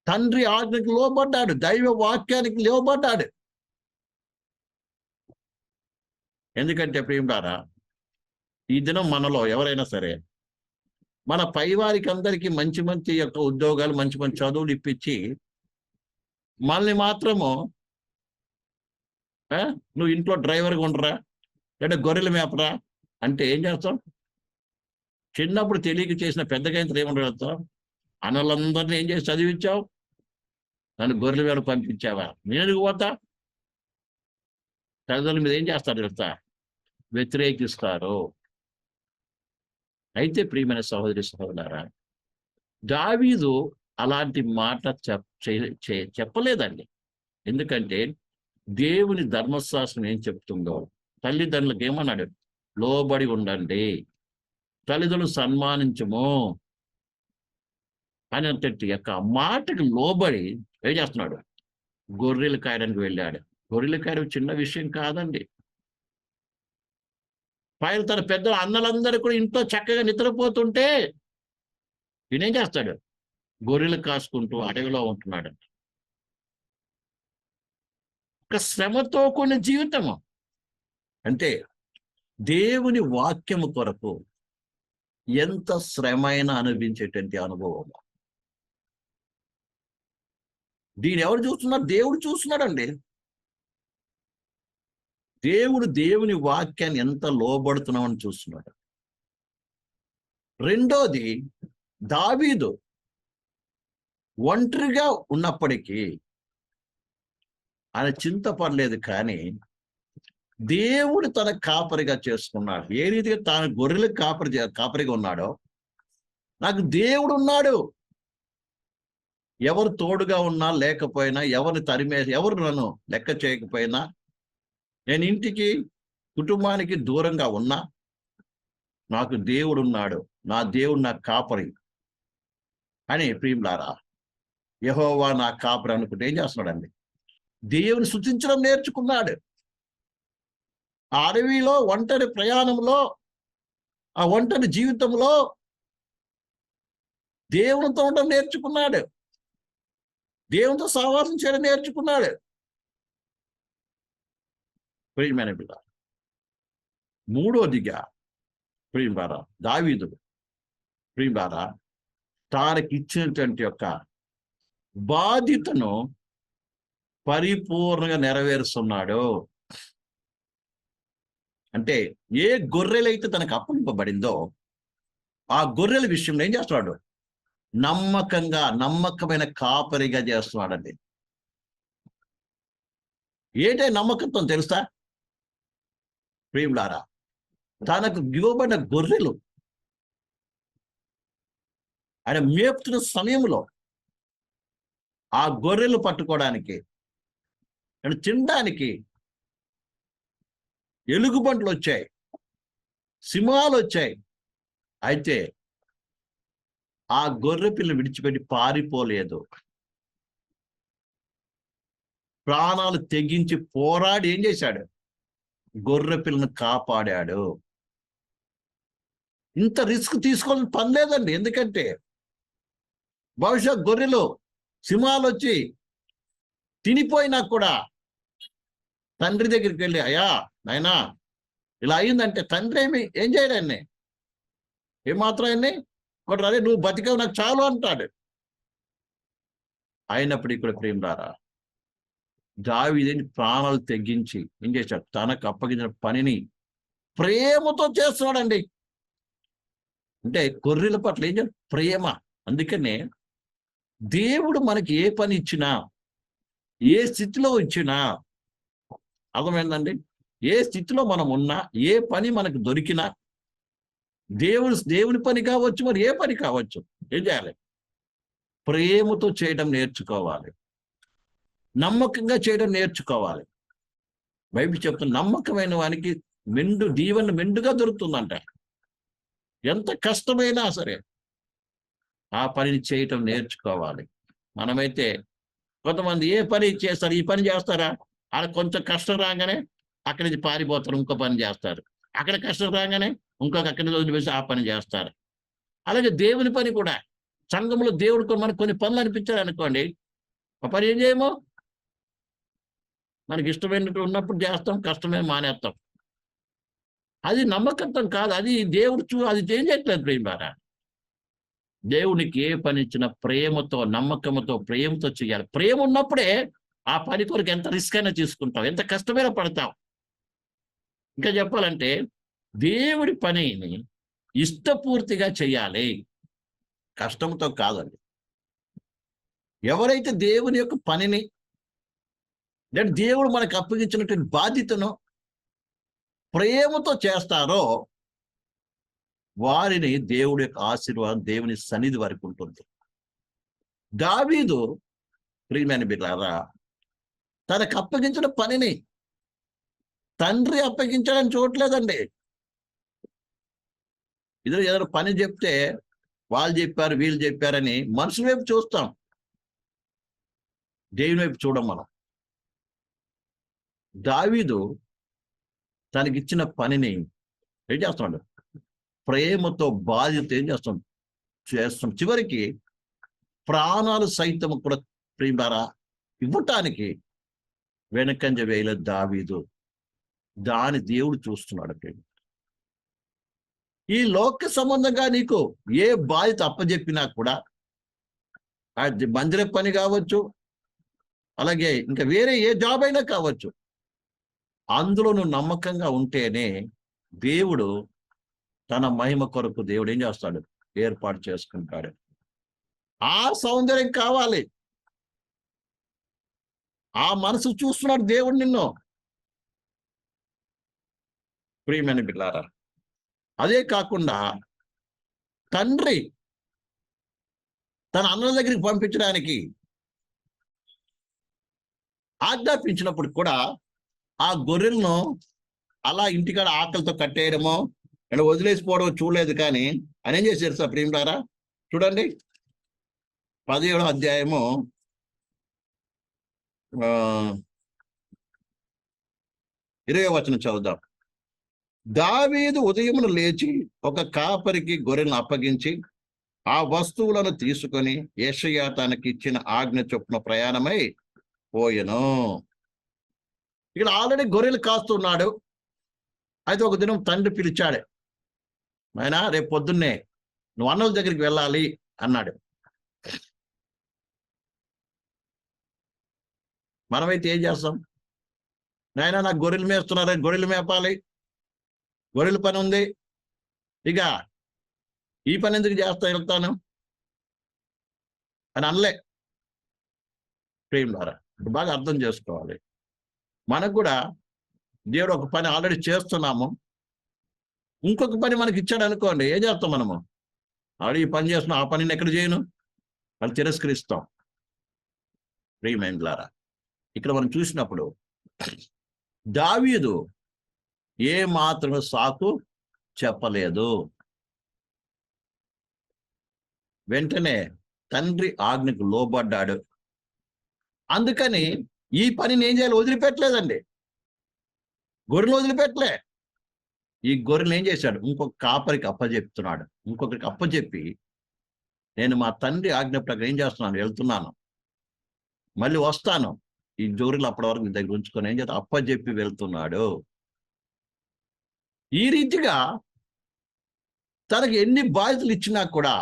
తండ్రి ఆజ్ఞకి లోబడ్డాడు, దైవ వాక్యానికి లోబడ్డాడు. ఎందుకంటే ప్రియులారా, ఈ దినం మనలో ఎవరైనా సరే మన పై వారికి అందరికీ మంచి మంచి యొక్క ఉద్యోగాలు, మంచి మంచి చదువులు ఇప్పించి మనల్ని మాత్రము నువ్వు ఇంట్లో డ్రైవర్గా ఉండరా, లేదా గొర్రెలు మేపరా అంటే ఏం చేస్తాం? చిన్నప్పుడు తెలియక చేసిన పెద్దగా ఇంత ఏమంటావు? అన్నలందరినీ ఏం చేసి చదివించావు? నన్ను గొర్రెల మీద పంపించావా? నేను పోతా? తల్లిదండ్రుల మీద ఏం చేస్తారు తెలుసా? వ్యతిరేకిస్తారు. అయితే ప్రియమైన సహోదరి సహోదరులారా, దావీదు అలాంటి మాట చెప్పలేదండి. ఎందుకంటే దేవుని ధర్మశాస్త్రం ఏం చెప్తుందో, తల్లిదండ్రులకు ఏమన్నాడు? లోబడి ఉండండి, తల్లిదండ్రులు సన్మానించము, అనేటట్టు యొక్క మాటకు లోబడి ఏం చేస్తున్నాడు? గొర్రెలు కాయడానికి వెళ్ళాడు. గొర్రెలు కాయడం చిన్న విషయం కాదండి. పైన తన పెద్ద అన్నలందరూ కూడా ఇంట్లో చక్కగా నిద్రపోతుంటే ఈయనేం చేస్తాడు? గొర్రెలు కాసుకుంటూ అడవిలో ఉంటున్నాడు. ఒక శ్రమతో కూడిన జీవితము. అంటే దేవుని వాక్యము కొరకు ఎంత శ్రమైన అనుభవించేటువంటి అనుభవం. దీన్ని ఎవరు చూస్తున్నారు? దేవుడు చూస్తున్నాడండి. దేవుడు దేవుని వాక్యాన్ని ఎంత లోబడుతున్నామని చూస్తున్నాడు. రెండోది, దావీదు ఒంటరిగా ఉన్నప్పటికీ ఆయన చింతపడలేదు. కానీ దేవుడు తన కాపరిగా చేసుకున్నాడు. ఏ రీతిగా తాను గొర్రెలకు కాపరిగా ఉన్నాడో, నాకు దేవుడు ఉన్నాడు. ఎవరు తోడుగా ఉన్నా లేకపోయినా, ఎవరు నన్ను లెక్క చేయకపోయినా, నేను ఇంటికి కుటుంబానికి దూరంగా ఉన్నా నాకు దేవుడు ఉన్నాడు. నా దేవుడు నా కాపరి అని ప్రియులారా, యెహోవా నా కాపరి అనుకుంటే ఏం చేస్తున్నాడండి? దేవుని స్తుతించడం నేర్చుకున్నాడు. ఆ అడవిలో ఒంటరి ప్రయాణంలో, ఆ ఒంటరి జీవితంలో దేవునితో ఉండడం నేర్చుకున్నాడు. దేవునితో సహవాసం చేయడం నేర్చుకున్నాడు. ప్రియమైన బిడ్డ, మూడోదిగా ప్రియులారా, దావీదు ప్రియులారా తానికి ఇచ్చినటువంటి యొక్క బాధ్యతను పరిపూర్ణంగా నెరవేరుస్తున్నాడు. అంటే ఏ గొర్రెలైతే తనకు అప్పగింపబడిందో ఆ గొర్రెల విషయంలో ఏం చేస్తున్నాడు? నమ్మకమైన కాపరిగా చేస్తున్నాడండి. ఏంటే నమ్మకంతో తెలుసా ప్రియులారా? తనకు ఇవ్వబడిన గొర్రెలు ఆయన మేపుతున్న సమయంలో ఆ గొర్రెలు పట్టుకోవడానికి, తినడానికి ఎలుగుబంట్లు వచ్చాయి, సింహాలు వచ్చాయి. అయితే ఆ గొర్రె పిల్లని విడిచిపెట్టి పారిపోలేదు. ప్రాణాలు తెగించి పోరాడి ఏం చేశాడు? గొర్రె పిల్లను కాపాడాడు. ఇంత రిస్క్ తీసుకోవాలని పని లేదండి. ఎందుకంటే బహుశా గొర్రెలు సింహాలు వచ్చి తినిపోయినా కూడా తండ్రి దగ్గరికి వెళ్ళి, అయ్యా నాయనా ఇలా అయిందంటే తండ్రి ఏం చేయడాన్ని? ఏమాత్రం ఆయన్ని ఒకటి, అదే నువ్వు బతికావు నాకు చాలు అంటాడు. అయినప్పుడు ఇక్కడ ప్రియులారా, దావీదుని ప్రాణాలు తెగించి ఏం చేశాడు? తనకు అప్పగించిన పనిని ప్రేమతో చేస్తున్నాడండి. అంటే గొర్రెల పట్ల ఏం చేయాలి? ప్రేమ. అందుకనే దేవుడు మనకి ఏ పని ఇచ్చినా, ఏ స్థితిలో ఇచ్చినా, అర్థమైందండి? ఏ స్థితిలో మనం ఉన్నా, ఏ పని మనకు దొరికినా, దేవుని పని కావచ్చు, మరి ఏ పని కావచ్చు, ఏం చేయాలి? ప్రేమతో చేయడం నేర్చుకోవాలి. నమ్మకంగా చేయడం నేర్చుకోవాలి. బైబిల్ చెప్తున్న నమ్మకమైన వానికి దీవెన మెండుగా దొరుకుతుందంట. ఎంత కష్టమైనా సరే ఆ పనిని చేయటం నేర్చుకోవాలి. మనమైతే కొంతమంది ఏ పని చేస్తారు? ఈ పని చేస్తారా? అలా కొంచెం కష్టం రాగానే అక్కడి నుంచి పారిపోతారు, ఇంకో పని చేస్తారు. అక్కడ కష్టం రాగానే అక్కడి నుంచి వదిలివేసి ఆ పని చేస్తారు. అలాగే దేవుని పని కూడా, సంఘంలో దేవుడికి మనకు కొన్ని పనులు అనిపించారు అనుకోండి, ఆ పని ఏం చేయమో, మనకి ఇష్టమైనట్టు ఉన్నప్పుడు చేస్తాం, కష్టమే మానేస్తాం. అది నమ్మకత్వం కాదు. అది దేవుడు అది ఏం చేయట్లేదు ప్రేమారా. దేవునికి ఏ పని ఇచ్చినా ప్రేమతో, నమ్మకంతో, ప్రేమతో చేయాలి. ప్రేమ ఉన్నప్పుడే ఆ పని కొరకు ఎంత రిస్క్ అయినా తీసుకుంటాం, ఎంత కష్టమైనా పడతాం. ఇంకా చెప్పాలంటే దేవుడి పనిని ఇష్టపూర్తిగా చేయాలి, కష్టంతో కాదండి. ఎవరైతే దేవుని యొక్క పనిని, దేవుడు మనకు అప్పగించినటువంటి బాధ్యతను ప్రేమతో చేస్తారో వారిని దేవుడి యొక్క ఆశీర్వాదం దేవుని సన్నిధి వరకు ఉంటుంది. దావీదు ప్రియమైన బిడ్డలారా తనకు అప్పగించిన పనిని తండ్రి అప్పగించడానికి చూడలేదండి. ఏదైనా పని చెప్తే వాళ్ళు చెప్పారు వీళ్ళు చెప్పారని మనుషుల వైపు చూస్తాం, దేవుని వైపు చూడం మనం. దావీదు తనకిచ్చిన పనిని ఏం చేస్తున్నాడు? ప్రేమతో బాధ్యత ఏం చేస్తాం. చివరికి ప్రాణాలు సైతం కూడా ప్రియులారా ఇవ్వటానికి వెనకంజ వేయలేదు దావీదు. దాని దేవుడు చూస్తున్నాడు. ఈ లోక సంబంధంగా నీకు ఏ బాధ్యత అప్పచెప్పినా కూడా, అది మందిర పని కావచ్చు, అలాగే ఇంకా వేరే ఏ జాబ్ అయినా కావచ్చు, అందులో నువ్వు నమ్మకంగా ఉంటేనే దేవుడు తన మహిమ కొరకు దేవుడు ఏం చేస్తాడు? ఏర్పాటు చేసుకుంటాడు. ఆ సౌందర్యం కావాలి, ఆ మనసు చూస్తున్నాడు దేవుడు నిన్ను. ప్రియమైన బిడ్డలారా, అదే కాకుండా తండ్రి తన అన్నల దగ్గరికి పంపించడానికి ఆజ్ఞాపించినప్పుడు కూడా ఆ గొర్రెలను అలా ఇంటికాడ ఆకలితో కట్టేయడమో అంటే వదిలేసిపోవడం చూడలేదు. కానీ ఆయన ఏం చేశారు సార్ ప్రియులారా? చూడండి 17వ అధ్యాయము 20వ వచనం చదువుదాం. దావీదు ఉదయమున లేచి ఒక కాపరికి గొర్రెలను అప్పగించి ఆ వస్తువులను తీసుకొని యెషయా తనకి ఇచ్చిన ఆజ్ఞ చొప్పున ప్రయాణమై పోయెను. ఇక్కడ ఆల్రెడీ గొర్రెలు కాస్తున్నాడు. అయితే ఒక దినం తండ్రి పిలిచాడు, నాయనా రేపు పొద్దున్నే నువ్వు అన్నల దగ్గరికి వెళ్ళాలి అన్నాడు. మనమైతే ఏం చేస్తాం? నాయనా నాకు గొర్రెలు మేస్తున్నారా, గొర్రెలు మేపాలి, గొర్రెల పని ఉంది, ఇక ఈ పని ఎందుకు వెళ్తాను అని అనలే. ప్రేమ ద్వారా బాగా అర్థం చేసుకోవాలి. మనకు కూడా దేవుడు ఒక పని ఆల్రెడీ చేస్తున్నాము, ఇంకొక పని మనకి ఇచ్చాడు అనుకోండి, ఏం చేస్తాం మనము? ఆల్రెడీ ఈ పని చేస్తున్నాం, ఆ పనిని ఎక్కడ చేయను వాళ్ళు తిరస్కరిస్తాం. ప్రియమైనలారా, ఇక్కడ మనం చూసినప్పుడు దావీదు ఏ మాత్రమే సాకు చెప్పలేదు. వెంటనే తండ్రి ఆజ్ఞకు లోబడ్డాడు. అందుకని ఈ పనిని ఏం చేయాలి? వదిలిపెట్టలేదండి. గొర్రెలు వదిలిపెట్టలే. ఈ గొర్రెలు ఏం చేశాడు? ఇంకొక కాపరికి అప్పచెప్తున్నాడు. ఇంకొకరికి అప్పచెప్పి, నేను మా తండ్రి ఆజ్ఞ ప్రకారం ఏం చేస్తున్నాను, వెళ్తున్నాను, మళ్ళీ వస్తాను, ఈ గొర్రెలు అప్పటి వరకు నీ దగ్గర ఉంచుకొని ఏం చేస్తా అప్పచెప్పి వెళ్తున్నాడు. ఈ రీతిగా తనకి ఎన్ని బాధ్యతలు ఇచ్చినా కూడా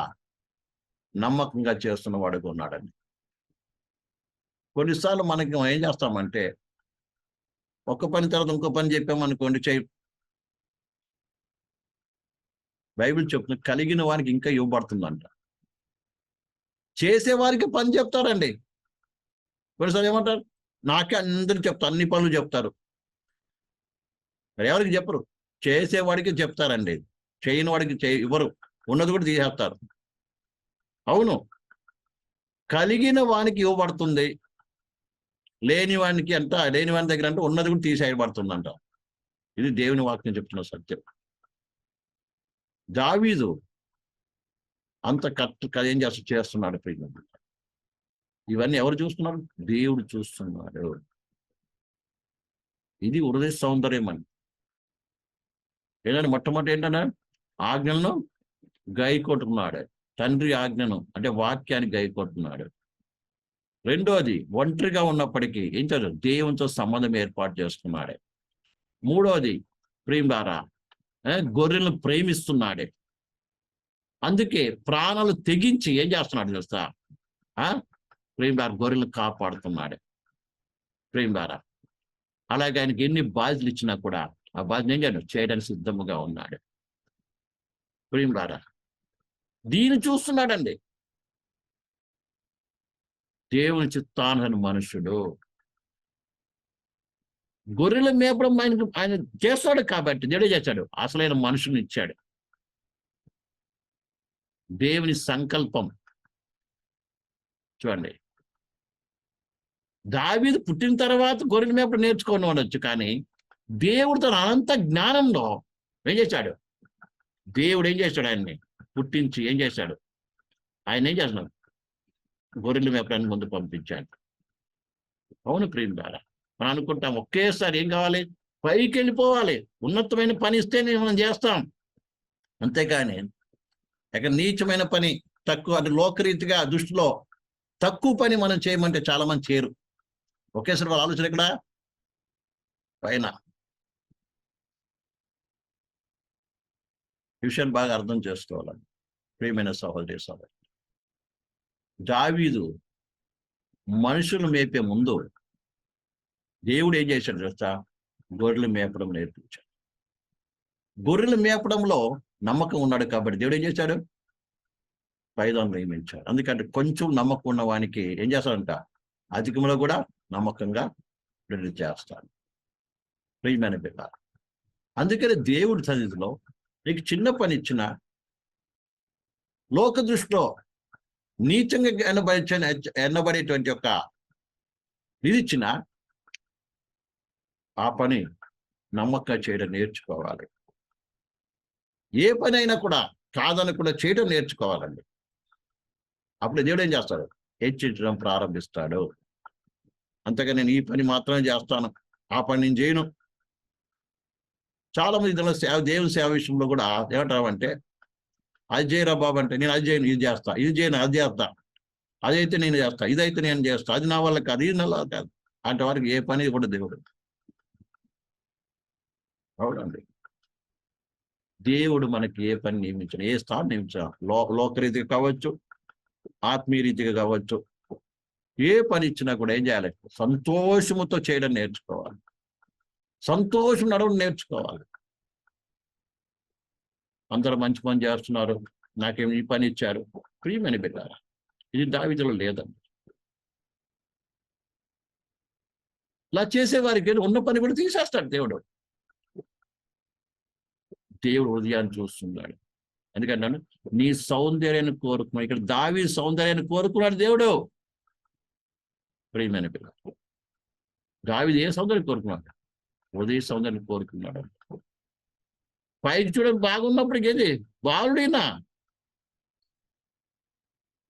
నమ్మకంగా చేస్తున్న వాడుగా ఉన్నాడండి. కొన్నిసార్లు మనకి ఏం చేస్తామంటే, ఒక్క పని తర్వాత ఇంకో పని చెప్పామనుకోండి, బైబిల్ చెప్తున్న కలిగిన వారికి ఇంకా ఇవ్వబడుతుందంట. చేసేవారికి పని చెప్తారండి. కొన్నిసార్లు ఏమంటారు, నాకే అందరూ చెప్తారు, అన్ని పనులు చెప్తారు. మరి ఎవరికి చెప్పరు? చేసేవాడికి చెప్తారండి. చేయని వాడికి ఇవ్వరు, ఉన్నది కూడా తీసేస్తారు. అవును, కలిగిన వానికి ఇవ్వబడుతుంది, లేని వానికి లేని వాని దగ్గర అంటే ఉన్నది కూడా తీసేయబడుతుందంట. ఇది దేవుని వాక్యం చెప్తున్న సత్యం. దావీదు అంత ఏం చేస్తున్నాడు ప్రియులారా? ఇవన్నీ ఎవరు చూస్తున్నారు? దేవుడు చూస్తున్నాడు. ఇది హృదయ సౌందర్యం అని. ఏంటంటే మొట్టమొదటి ఏంటన్నా, ఆజ్ఞలను గైకొట్టుకున్నాడు. తండ్రి ఆజ్ఞను అంటే వాక్యాన్ని గైకొట్టుకున్నాడు. రెండోది, ఒంటరిగా ఉన్నప్పటికీ ఏం చేస్తాడు? దేవునితో సంబంధం ఏర్పాటు చేసుకున్నాడే. మూడోది, ప్రేమరా గొర్రెలను ప్రేమిస్తున్నాడే. అందుకే ప్రాణాలు తెగించి ఏం చేస్తున్నాడు తెలుసా? ప్రేమరా గొర్రెలను కాపాడుతున్నాడు. ప్రేమరా అలాగే ఆయనకి ఎన్ని బాధ్యతలు ఇచ్చినా కూడా ఆ బాధ్యత ఏం చేయడానికి సిద్ధముగా ఉన్నాడు. ప్రేమరా దీన్ని చూస్తున్నాడండి. దేవుని చిత్తానుసరణ మనుషుడు. గొర్రెల మేపడం ఆయన చేస్తాడు కాబట్టి దేవుడే చేశాడు. అసలైన మనుషుని ఇచ్చాడు. దేవుని సంకల్పం చూడండి. దావీదు పుట్టిన తర్వాత గొర్రెల మేపడం నేర్చుకొని ఉండొచ్చు, కానీ దేవుడు తన అనంత జ్ఞానంలో ఏం చేశాడు? దేవుడు ఏం చేశాడు? ఆయన్ని పుట్టించి ఏం చేశాడు? ఆయన ఏం చేస్తున్నారు? గొర్రెలు మేపడానికి ముందు పంపించాడు. అవును ప్రియులారా, మనం అనుకుంటాం ఒకేసారి ఏం కావాలి? పైకి వెళ్ళిపోవాలి, ఉన్నతమైన పని ఇస్తేనే మనం చేస్తాం. అంతేకాని ఇక్కడ నీచమైన పని, తక్కువ, అది లోకరీతిగా దృష్టిలో తక్కువ పని మనం చేయమంటే చాలా మంది చేయరు. ఒకేసారి వాళ్ళ ఆలోచన ఇక్కడ పైన. విషయాన్ని బాగా అర్థం చేసుకోవాలండి ప్రియమైన సహోదరి సహోదరి. దావీదు మనుషులు మేపే ముందు దేవుడు ఏం చేశాడు తెలుసా? గొర్రెలు మేపడం నేర్పించాడు. గొర్రెలు మేపడంలో నమ్మకం ఉన్నాడు కాబట్టి దేవుడు ఏం చేశాడు? పైదాన్ని నియమించాడు. అందుకంటే కొంచెం నమ్మకం ఉన్న వానికి ఏం చేస్తాడంట? అధికంలో కూడా నమ్మకంగా విడుదల చేస్తాడు. ప్రియమైన బిడ్డ, అందుకని దేవుడి సన్నిధిలో నీకు చిన్న పని ఇచ్చిన, లోక దృష్టిలో నీచంగా ఎన్నబడేటువంటి యొక్క ఇది ఇచ్చిన, ఆ పని నమ్మకంగా చేయడం నేర్చుకోవాలి. ఏ పని అయినా కూడా కాదని కూడా చేయడం నేర్చుకోవాలండి. అప్పుడు దేవుడు ఏం చేస్తాడు? హెచ్చించడం ప్రారంభిస్తాడు. అంతగా నేను ఈ పని మాత్రమే చేస్తాను, ఆ పని నేను చేయను. చాలా మంది ఇతరుల దేవుని సేవ విషయంలో కూడా ఏమంటారంటే, అది చేయరా బాబు అంటే, నేను అది చేయను, ఇది చేస్తా, ఇది చేయను, అది చేస్తా, అదైతే నేను చేస్తా, ఇదైతే నేను చేస్తా, అది నా వల్ల కాదు, ఇది నా వల్ల కాదు అంటే వారికి ఏ పని కూడా దేవుడు. అవునండి, దేవుడు మనకి ఏ పని నియమించిన, ఏ స్థానం నియమించిన, లోకరీతిగా కావచ్చు, ఆత్మీయ రీతిగా కావచ్చు, ఏ పని ఇచ్చినా కూడా ఏం చేయాలి? సంతోషముతో చేయడం నేర్చుకోవాలి. సంతోషం నడవడం నేర్చుకోవాలి. అందరూ మంచి పని చేస్తున్నారు, నాకేమి ఈ పని ఇచ్చారు. ప్రియమైన బిడ్డారా, ఇది దావీదులో లేదండి. ఇలా చేసేవారికి ఉన్న పని కూడా తీసేస్తాడు దేవుడు. దేవుడు హృదయాన్ని చూస్తున్నాడు. ఎందుకంటే నీ సౌందర్యాన్ని కోరుకున్నాడు. ఇక్కడ దావీదు సౌందర్యాన్ని కోరుకున్నాడు దేవుడు. ప్రియమైన బిడ్డ, దావీదు ఏ సౌందర్యం కోరుకున్నాడు? హృదయ సౌందర్యాన్ని కోరుకున్నాడు. పైకి చూడడం బాగున్నప్పటికి ఏది బాలుడైనా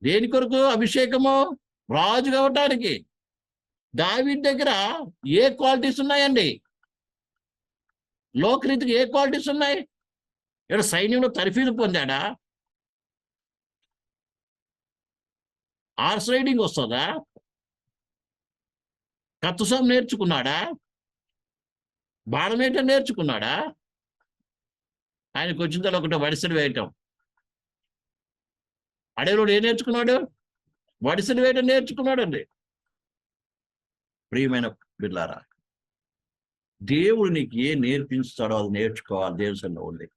దేని కొరకు? అభిషేకము, రాజు కావటానికి. దావీదు దగ్గర ఏ క్వాలిటీస్ ఉన్నాయండి? లోకరీతికి ఏ క్వాలిటీస్ ఉన్నాయి? ఇక్కడ సైన్యంలో తర్ఫీదు పొందాడా? హార్స్ రైడింగ్ వస్తుందా? కత్తుసం నేర్చుకున్నాడా? బాణమేయటం నేర్చుకున్నాడా? ఆయనకు వచ్చిన తర్వాత ఒకటి వడిసెలు వేయటం. అడవిలో ఏం నేర్చుకున్నాడు? వడిసెలు వేయటం నేర్చుకున్నాడు అండి. ప్రియమైన బిడ్డలారా, దేవుడు నీకు ఏ నేర్పిస్తాడో అది నేర్చుకోవాలి. దేవుని ఉంది.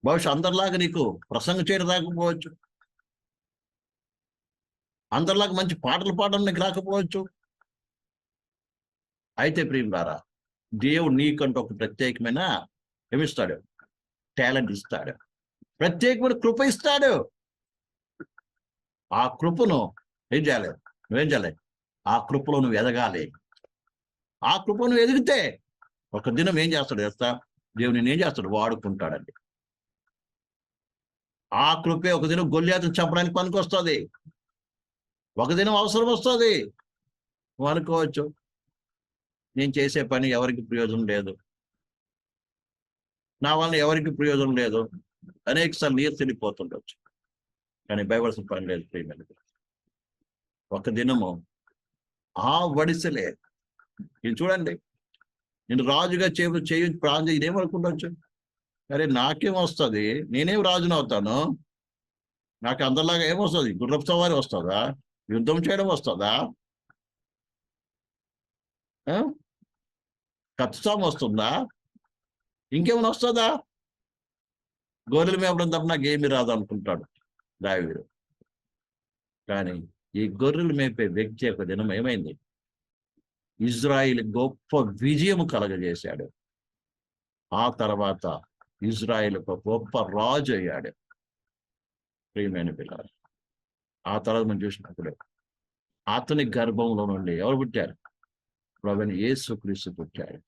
బహుశా అందరిలాగా నీకు ప్రసంగం చేయడం రాకపోవచ్చు, అందరిలాగా మంచి పాటలు పాడడం నీకు రాకపోవచ్చు. అయితే ప్రియులారా, దేవుడు నీకంటూ ఒక ప్రత్యేకమైన ఏమిస్తాడు? టాలెంట్ ఇస్తాడు, ప్రత్యేకమైన కృప ఇస్తాడు. ఆ కృపను ఏం చేయాలి? నువ్వేం చేయాలి? ఆ కృపలో నువ్వు ఎదగాలి. ఆ కృప నువ్వు ఎదిగితే ఒక దినం ఏం చేస్తాడు తెలుసా? దేవుడు నేను ఏం చేస్తాడు? వాడుకుంటాడండి. ఆ కృపే ఒక దినం గొల్లియాతును చంపడానికి పనికి వస్తుంది. ఒక దినం అవసరం వస్తుంది. నువ్వు అనుకోవచ్చు, నేను చేసే పని ఎవరికి ప్రయోజనం లేదు, నా వల్ల ఎవరికి ప్రయోజనం లేదు, అనేకసార్లు నీరు తిరిగిపోతుండొచ్చు. కానీ భయపడాల్సిన పని లేదు ప్రియమైన. ఒక దినము ఆ వడిసెలే, ఇది చూడండి, నేను రాజుగా చేయ ప్రాణం ఇదేమనుకుండొచ్చు, అరే నాకేం వస్తుంది, నేనేం రాజుని అవుతాను, నాకు అందరిలాగా ఏమొస్తుంది? గుర్రపు సవారి వస్తుందా? యుద్ధం చేయడం వస్తుందా? కత్తుసాము వస్తుందా? ఇంకేమైనా వస్తుందా? గొర్రెలు మేపడం తప్ప నాకేమి రాదు అనుకుంటాడు దావీదు. కానీ ఈ గొర్రెలు మేపే వ్యక్తి యొక్క దినం ఏమైంది? ఇజ్రాయిల్ గొప్ప విజయం కలగజేశాడు. ఆ తర్వాత ఇజ్రాయిల్ ఒక గొప్ప రాజు అయ్యాడు. ప్రియమైన పిల్లలు, ఆ తర్వాత మనం చూసినప్పుడు అతని గర్భంలో నుండి ఎవరు పుట్టారు? ప్రభువైన యేసుక్రీస్తు పుట్టాడు.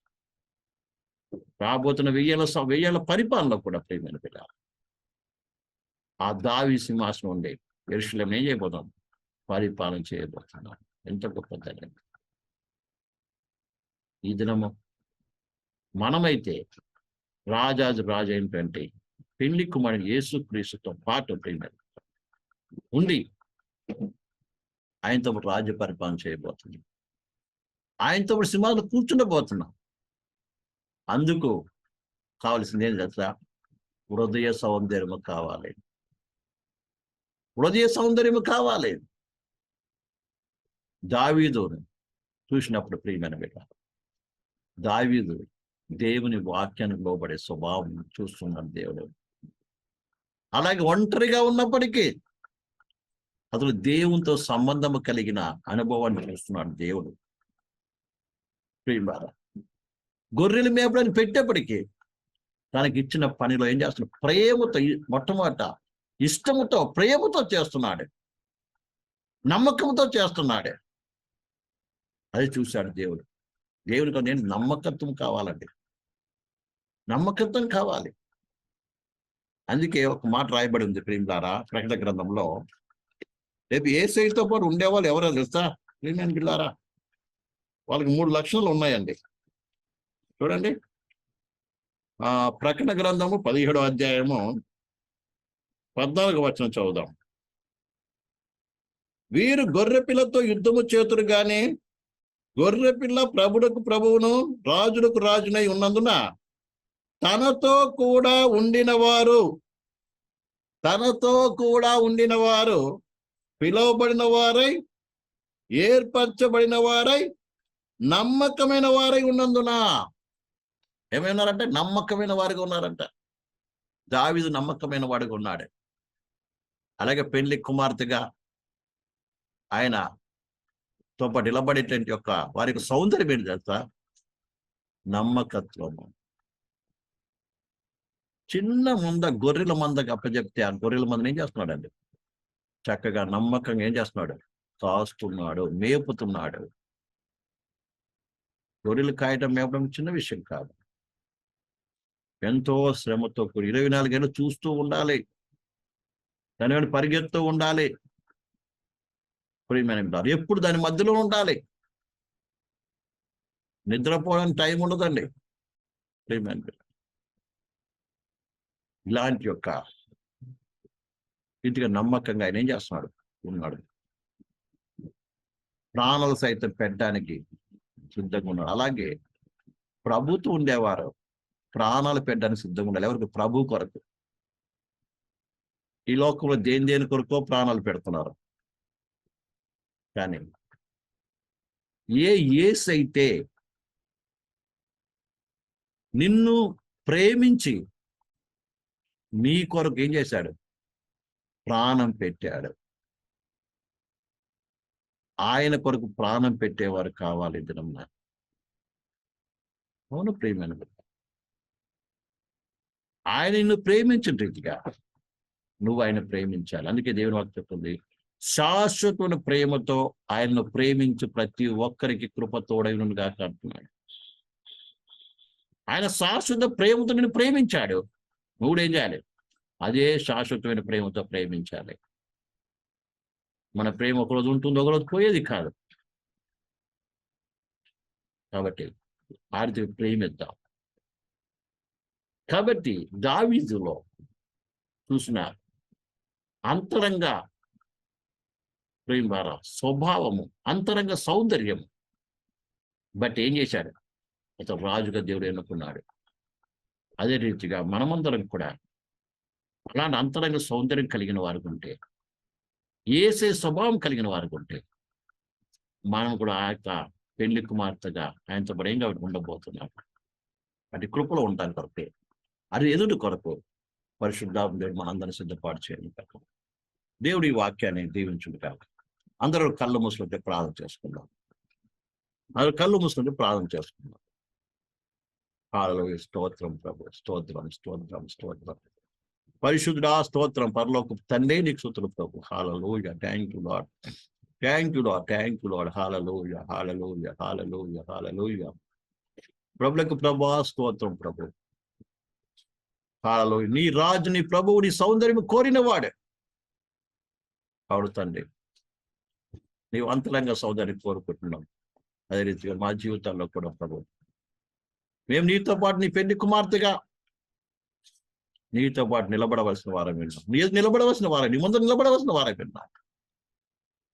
రాబోతున్న వెయ్యేళ్ళ పరిపాలన కూడా ప్రియమైన పిల్లలు ఆ దావీ సింహాసనం ఉండే యెరూషలేమును ఏం చేయబోతున్నాం? పరిపాలన చేయబోతున్నాం. ఎంత గొప్ప ధన్యత. ఈ దినము మనమైతే రాజు ఏంటంటే పెళ్లి కుమారుడు యేసుక్రీస్తుతో పాటు ఉండి ఆయనతో రాజ్య పరిపాలన చేయబోతున్నాం. ఆయనతో సింహాసనం కూర్చుండబోతున్నాం. అందుకు కావలసింది ఏం తెలుసా? హృదయ సౌందర్యము కావాలి. హృదయ సౌందర్యము కావాలి. దావీదును చూసినప్పుడు ప్రియమైన బిడ్డ, దావీదు దేవుని వాక్యానికి లోబడే స్వభావం చూస్తున్నాడు దేవుడు. అలాగే ఒంటరిగా ఉన్నప్పటికీ అతను దేవునితో సంబంధము కలిగిన అనుభవాన్ని చూస్తున్నాడు దేవుడు. ప్రియమైన గొర్రెలు మేపడానికి పెట్టేప్పటికీ తనకి ఇచ్చిన పనిలో ఏం చేస్తున్నాడు? ప్రేమతో, మొట్టమొదట ఇష్టముతో, ప్రేమతో చేస్తున్నాడు, నమ్మకంతో చేస్తున్నాడు. అది చూశాడు దేవుడు. దేవుడికి నేను నమ్మకత్వం కావాలండి, నమ్మకత్వం కావాలి. అందుకే ఒక మాట రాయబడి ఉంది ప్రియులారా ప్రకటన గ్రంథంలో. రేపు యేసయ్యతో పాటు ఉండేవాళ్ళు ఎవరో తెలుసా ప్రియమైన బిడ్డలారా? వాళ్ళకి 3 లక్షణాలు ఉన్నాయండి. చూడండి, ప్రకటన గ్రంథము 17వ అధ్యాయము 14వ వచనం చదువుదాం. వీరు గొర్రెపిల్లతో యుద్ధము చేతురు గాని గొర్రెపిల్ల ప్రభువుకు ప్రభువును రాజులకు రాజునై ఉన్నందున తనతో కూడా ఉండిన వారు పిలువబడిన వారై, ఏర్పరచబడిన వారై, నమ్మకమైన వారై ఉన్నందున. ఏమైనారంటే నమ్మకమైన వారిగా ఉన్నారంట. దావీదు నమ్మకమైన వాడిగా ఉన్నాడు. అలాగే పెళ్లి కుమార్తెగా ఆయన తో పాటు నిలబడేటువంటి యొక్క వారికి సౌందర్యం ఏంటి తెలుసా? నమ్మకత్వము. చిన్న గొర్రెల మందకి అప్పచెప్తే ఆ గొర్రెల మందని ఏం చేస్తున్నాడండి? చక్కగా నమ్మకంగా ఏం చేస్తున్నాడు? కాస్తున్నాడు, మేపుతున్నాడు. గొర్రెలు కాయటం, మేపడం చిన్న విషయం కాదు. ఎంతో శ్రమతో కూడి 24 గంటలు చూస్తూ ఉండాలి, దాని వెంట పరిగెత్తూ ఉండాలి. ఎప్పుడు దాని మధ్యలో ఉండాలి. నిద్రపోవడానికి టైం ఉండదండి. ఇలాంటి యొక్క ఇంటిగా నమ్మకంగా ఆయన ఏం చేస్తున్నాడు? ఉన్నాడు. ప్రాణాలు సైతం పెట్టడానికి సిద్ధంగా ఉన్నాడు. అలాగే ప్రభుతో ఉండేవారు ప్రాణాలు పెట్టడానికి సిద్ధంగా ఉండాలి. ఎవరికి? ప్రభు కొరకు. ఈ లోకంలో దేని కొరకో ప్రాణాలు పెడుతున్నారు. కానీ యేసైతే నిన్ను ప్రేమించి నీ కొరకు ఏం చేశాడు? ప్రాణం పెట్టాడు. ఆయన కొరకు ప్రాణం పెట్టేవారు కావాలి దినమున. అవును ప్రియమైన, ఆయన నిన్ను ప్రేమించిన రీతిగా నువ్వు ఆయన ప్రేమించాలి. అందుకే దేవుని వాక్యం చెప్తుంది, శాశ్వతమైన ప్రేమతో ఆయనను ప్రేమించి ప్రతి ఒక్కరికి కృప తోడైనగా అంటున్నాడు. ఆయన శాశ్వత ప్రేమతో నిన్ను ప్రేమించాడు. నువ్వు ఏం చేయాలి? అదే శాశ్వతమైన ప్రేమతో ప్రేమించాలి. మన ప్రేమ ఒకరోజు ఉంటుంది, ఒకరోజు పోయేది కాదు. కాబట్టి ఆడికి ప్రేమిద్దాం. కాబట్టి దావీదులో చూసిన అంతరంగ ప్రేమ స్వభావము, అంతరంగ సౌందర్యము బట్ ఏం చేశాడు? అతను రాజుగా దేవుడు ఎన్నుకున్నాడు. అదే రీతిగా మనమందరం కూడా అలాంటి అంతరంగ సౌందర్యం కలిగిన వారు ఉంటే, ఏసే స్వభావం కలిగిన వారు ఉంటే, మనం కూడా ఆ యొక్క పెళ్లి కుమార్తెగా ఆయనతో బడంగా ఉండబోతున్నాం. అటు కృపలో ఉంటాను కొరకే, అది ఎదుటి కొరకు పరిశుద్ధాత్మ దేవుడు మనందరినీ సిద్ధపాటు చేయాలి. దేవుడి ఈ వాక్యాన్ని దీవించుకుంటాం. అందరూ కళ్ళు మూసుకుంటే ప్రార్థన చేసుకుందాం. అందరూ కళ్ళు మూసుకుంటే ప్రార్థన చేసుకుందాం. హల్లెలూయా. స్తోత్రం ప్రభు, స్తోత్రం, స్తోత్రం, స్తోత్రం. పరిశుద్ధుడా స్తోత్రం. పరలోక తండ్రి నీకు స్తుతులు ప్రభు. Hallelujah. Thank you Lord, thank you Lord, thank you Lord. Hallelujah, hallelujah, hallelujah, hallelujah. ప్రభులకు ప్రభా స్తోత్రం ప్రభు. హల్లెలూయా. నీ రాజు, నీ ప్రభువు, నీ సౌందర్యం కోరిన వాడే. అవును తండ్రి, నీవు అంతరంగ సౌందర్యం కోరుకుంటున్నాం. అదే రీతిగా మా జీవితాల్లో కూడా ప్రభు, మేము నీతో పాటు నీ పెళ్లి కుమార్తెగా నీతో పాటు నిలబడవలసిన వారం విన్నాం. నీ నిలబడవలసిన వారం, నీ ముందు నిలబడవలసిన వారం విన్నాం.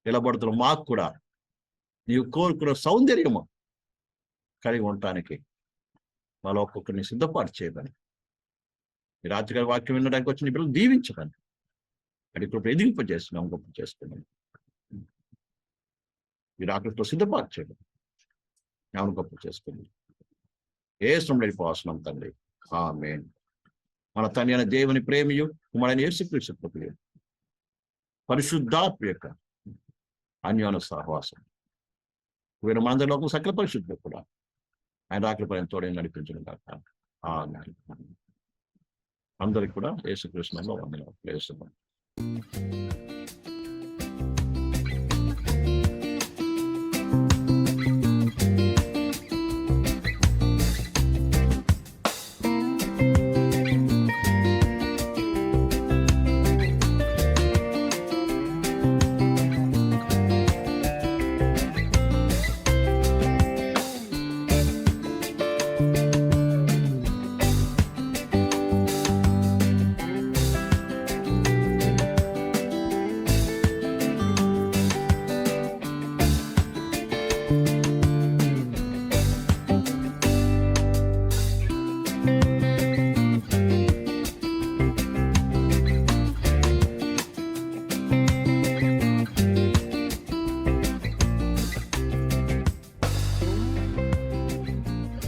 నిలబడుతున్న మాకు కూడా నీవు కోరుకున్న సౌందర్యము కలిగి ఉండటానికి మాలో ఒక్కొక్కరిని సిద్ధపాటు చేయమని, ఈ రాత్రిగారి వాక్యం వినడానికి వచ్చి నీ పిల్లలు దీవించమని అది ఇప్పుడు ఎదిగింపజేస్తున్నాం, గొప్ప చేసుకున్నాం. ఈ రాత్రితో సిద్ధపాటు చేయడం ఏమని గొప్ప చేసుకుంది. ఏ శ్రమడి పోస్తున్నాం తండ్రి. ఆమేన్. మన తండ్రి అయిన దేవుని ప్రేమయు, కుమారుడైన యేసుక్రీస్తు కృపయు, పరిశుద్ధాత్మ యొక్క అన్యోన్య సహవాసం వీరు మనందరిలోకి సకల పరిశుద్ధులు కూడా ఆయన రాకడ పైన తోడే నడిపించడం కాక. ఆమేన్. అందరికి కూడా యేసుకృష్ణంలో వందనాలు.